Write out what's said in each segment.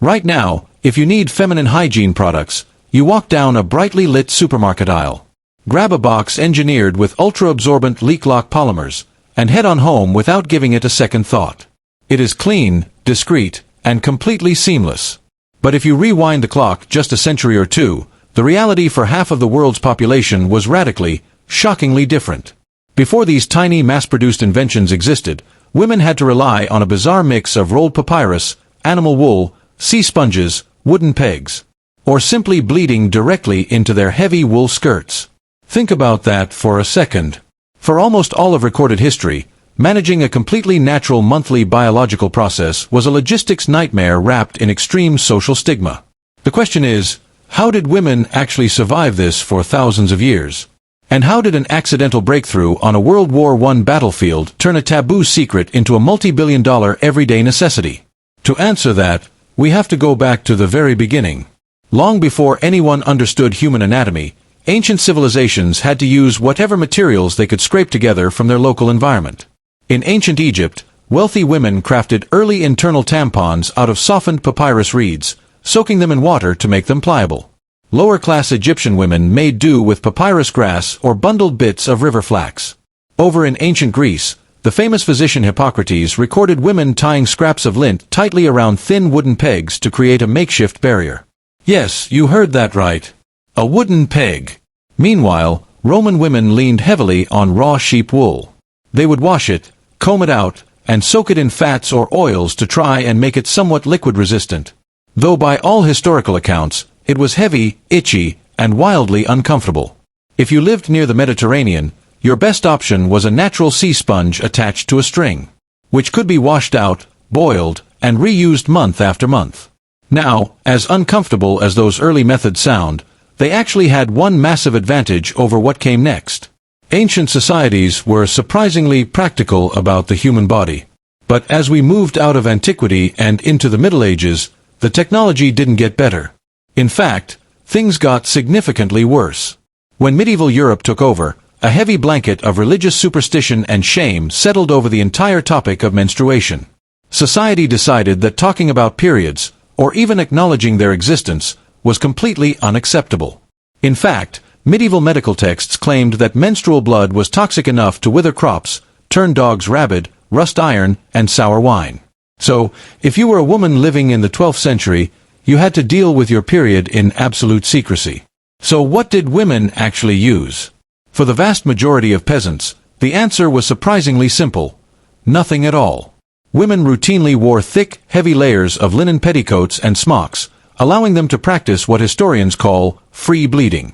Right now, if you need feminine hygiene products, you walk down a brightly lit supermarket aisle. Grab a box engineered with ultra-absorbent leak-lock polymers, and head on home without giving it a second thought. It is clean, discreet, and completely seamless. But if you rewind the clock just a century or two, the reality for half of the world's population was radically, shockingly different. Before these tiny mass-produced inventions existed, women had to rely on a bizarre mix of rolled papyrus, animal wool, sea sponges, wooden pegs, or simply bleeding directly into their heavy wool skirts. Think about that for a second. For almost all of recorded history, managing a completely natural monthly biological process was a logistics nightmare wrapped in extreme social stigma. The question is, how did women actually survive this for thousands of years? And how did an accidental breakthrough on a World War I battlefield turn a taboo secret into a multi-billion-dollar everyday necessity? To answer that, we have to go back to the very beginning. Long before anyone understood human anatomy, ancient civilizations had to use whatever materials they could scrape together from their local environment. In ancient Egypt, wealthy women crafted early internal tampons out of softened papyrus reeds, soaking them in water to make them pliable. Lower-class Egyptian women made do with papyrus grass or bundled bits of river flax. Over in ancient Greece, the famous physician Hippocrates recorded women tying scraps of lint tightly around thin wooden pegs to create a makeshift barrier. Yes, you heard that right. A wooden peg. Meanwhile, Roman women leaned heavily on raw sheep wool. They would wash it, comb it out, and soak it in fats or oils to try and make it somewhat liquid-resistant. Though by all historical accounts, it was heavy, itchy, and wildly uncomfortable. If you lived near the Mediterranean, your best option was a natural sea sponge attached to a string, which could be washed out, boiled, and reused month after month. Now, as uncomfortable as those early methods sound, they actually had one massive advantage over what came next. Ancient societies were surprisingly practical about the human body. But as we moved out of antiquity and into the Middle Ages, the technology didn't get better. In fact, things got significantly worse. When medieval Europe took over, a heavy blanket of religious superstition and shame settled over the entire topic of menstruation. Society decided that talking about periods, or even acknowledging their existence, was completely unacceptable. In fact, medieval medical texts claimed that menstrual blood was toxic enough to wither crops, turn dogs rabid, rust iron, and sour wine. So, if you were a woman living in the 12th century, you had to deal with your period in absolute secrecy. So what did women actually use? For the vast majority of peasants, the answer was surprisingly simple: nothing at all. Women routinely wore thick, heavy layers of linen petticoats and smocks, allowing them to practice what historians call free bleeding.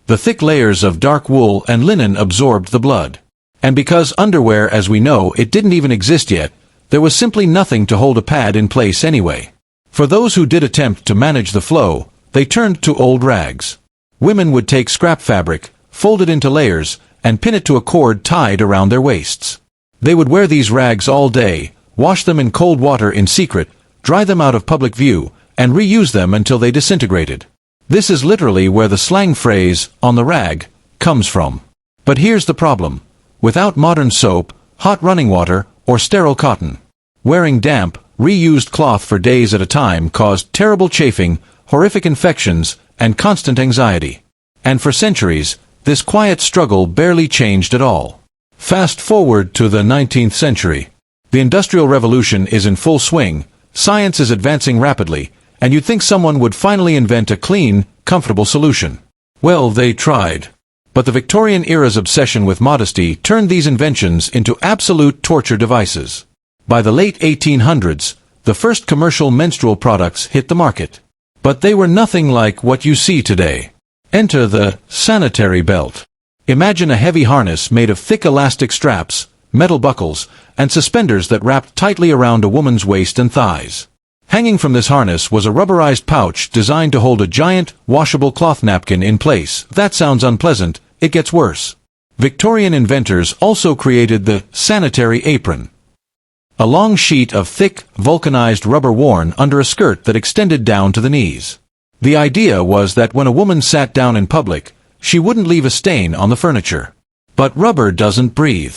The thick layers of dark wool and linen absorbed the blood. And because underwear as we know it didn't even exist yet, there was simply nothing to hold a pad in place anyway. For those who did attempt to manage the flow, they turned to old rags. Women would take scrap fabric, fold it into layers, and pin it to a cord tied around their waists. They would wear these rags all day, wash them in cold water in secret, dry them out of public view, and reuse them until they disintegrated. This is literally where the slang phrase, "on the rag," comes from. But here's the problem. Without modern soap, hot running water, or sterile cotton, wearing damp, reused cloth for days at a time caused terrible chafing, horrific infections, and constant anxiety. And for centuries, this quiet struggle barely changed at all. Fast forward to the 19th century. The Industrial Revolution is in full swing, science is advancing rapidly, and you'd think someone would finally invent a clean, comfortable solution. Well, they tried. But the Victorian era's obsession with modesty turned these inventions into absolute torture devices. By the late 1800s, the first commercial menstrual products hit the market. But they were nothing like what you see today. Enter the sanitary belt. Imagine a heavy harness made of thick elastic straps, metal buckles, and suspenders that wrapped tightly around a woman's waist and thighs. Hanging from this harness was a rubberized pouch designed to hold a giant, washable cloth napkin in place. That sounds unpleasant. It gets worse. Victorian inventors also created the sanitary apron. A long sheet of thick, vulcanized rubber worn under a skirt that extended down to the knees. The idea was that when a woman sat down in public, she wouldn't leave a stain on the furniture. But rubber doesn't breathe.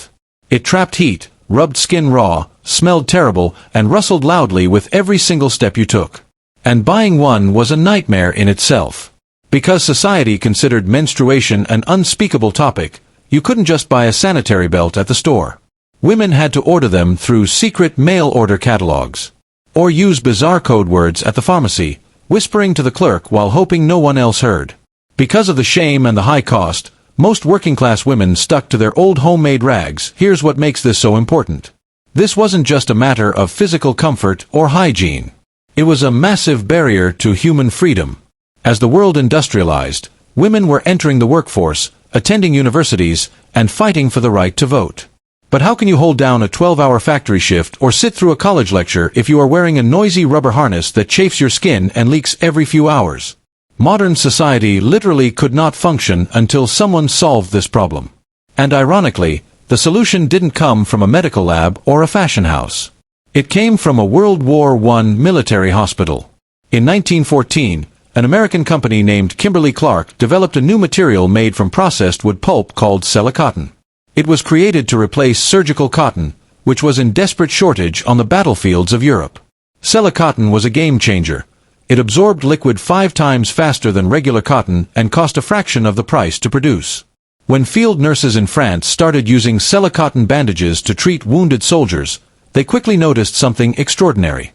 It trapped heat, rubbed skin raw, smelled terrible, and rustled loudly with every single step you took. And buying one was a nightmare in itself. Because society considered menstruation an unspeakable topic, you couldn't just buy a sanitary belt at the store. Women had to order them through secret mail-order catalogs. Or use bizarre code words at the pharmacy, whispering to the clerk while hoping no one else heard. Because of the shame and the high cost, most working-class women stuck to their old homemade rags. Here's what makes this so important. This wasn't just a matter of physical comfort or hygiene. It was a massive barrier to human freedom. As the world industrialized, women were entering the workforce, attending universities, and fighting for the right to vote. But how can you hold down a 12-hour factory shift or sit through a college lecture if you are wearing a noisy rubber harness that chafes your skin and leaks every few hours? Modern society literally could not function until someone solved this problem. And ironically, the solution didn't come from a medical lab or a fashion house. It came from a World War I military hospital. In 1914, an American company named Kimberly-Clark developed a new material made from processed wood pulp called cotton. It was created to replace surgical cotton, which was in desperate shortage on the battlefields of Europe. Cotton was a game changer. It absorbed liquid 5 times faster than regular cotton and cost a fraction of the price to produce. When field nurses in France started using cotton bandages to treat wounded soldiers, they quickly noticed something extraordinary.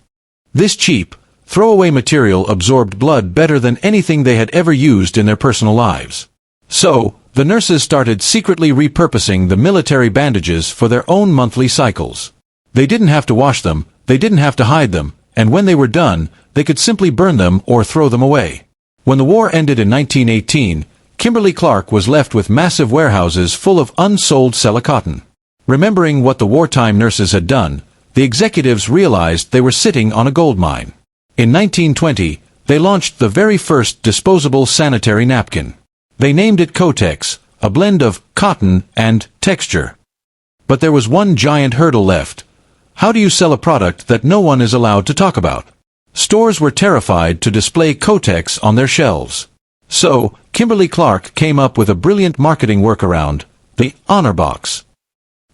This cheap, throwaway material absorbed blood better than anything they had ever used in their personal lives. So, the nurses started secretly repurposing the military bandages for their own monthly cycles. They didn't have to wash them, they didn't have to hide them, and when they were done, they could simply burn them or throw them away. When the war ended in 1918, Kimberly-Clark was left with massive warehouses full of unsold cotton. Remembering what the wartime nurses had done, the executives realized they were sitting on a gold mine. In 1920, they launched the very first disposable sanitary napkin. They named it Kotex, a blend of cotton and texture. But there was one giant hurdle left. How do you sell a product that no one is allowed to talk about? Stores were terrified to display Kotex on their shelves. So, Kimberly-Clark came up with a brilliant marketing workaround, the honor box.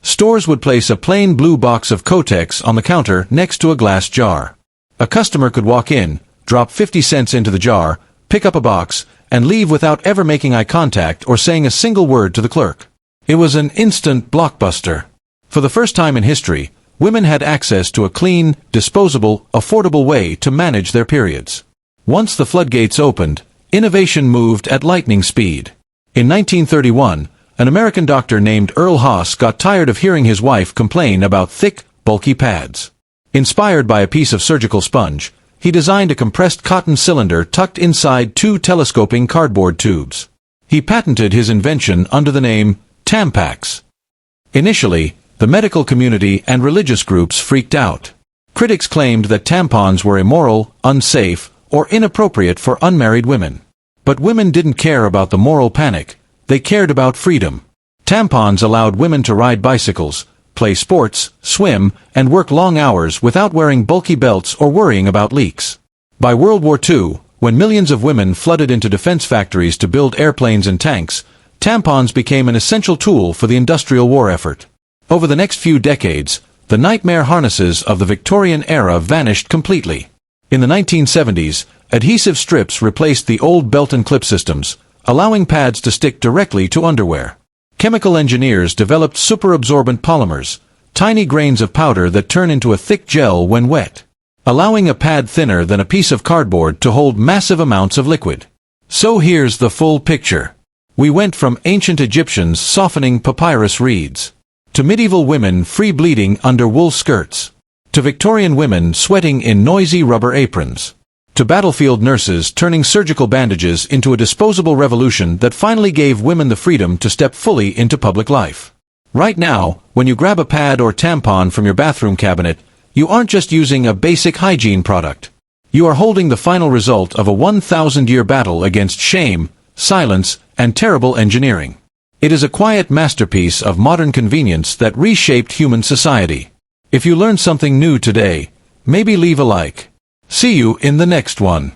Stores would place a plain blue box of Kotex on the counter next to a glass jar. A customer could walk in, drop 50 cents into the jar, pick up a box, and leave without ever making eye contact or saying a single word to the clerk. It was an instant blockbuster. For the first time in history, women had access to a clean, disposable, affordable way to manage their periods. Once the floodgates opened, innovation moved at lightning speed. In 1931, an American doctor named Earl Haas got tired of hearing his wife complain about thick, bulky pads. Inspired by a piece of surgical sponge, he designed a compressed cotton cylinder tucked inside 2 telescoping cardboard tubes. He patented his invention under the name Tampax. Initially, the medical community and religious groups freaked out. Critics claimed that tampons were immoral, unsafe, or inappropriate for unmarried women. But women didn't care about the moral panic, they cared about freedom. Tampons allowed women to ride bicycles, play sports, swim, and work long hours without wearing bulky belts or worrying about leaks. By World War II, when millions of women flooded into defense factories to build airplanes and tanks, tampons became an essential tool for the industrial war effort. Over the next few decades, the nightmare harnesses of the Victorian era vanished completely. In the 1970s, adhesive strips replaced the old belt and clip systems, allowing pads to stick directly to underwear. Chemical engineers developed superabsorbent polymers, tiny grains of powder that turn into a thick gel when wet, allowing a pad thinner than a piece of cardboard to hold massive amounts of liquid. So here's the full picture. We went from ancient Egyptians softening papyrus reeds, to medieval women free bleeding under wool skirts, to Victorian women sweating in noisy rubber aprons, to battlefield nurses turning surgical bandages into a disposable revolution that finally gave women the freedom to step fully into public life. Right now, when you grab a pad or tampon from your bathroom cabinet, you aren't just using a basic hygiene product. You are holding the final result of a 1,000-year battle against shame, silence, and terrible engineering. It is a quiet masterpiece of modern convenience that reshaped human society. If you learned something new today, maybe leave a like. See you in the next one.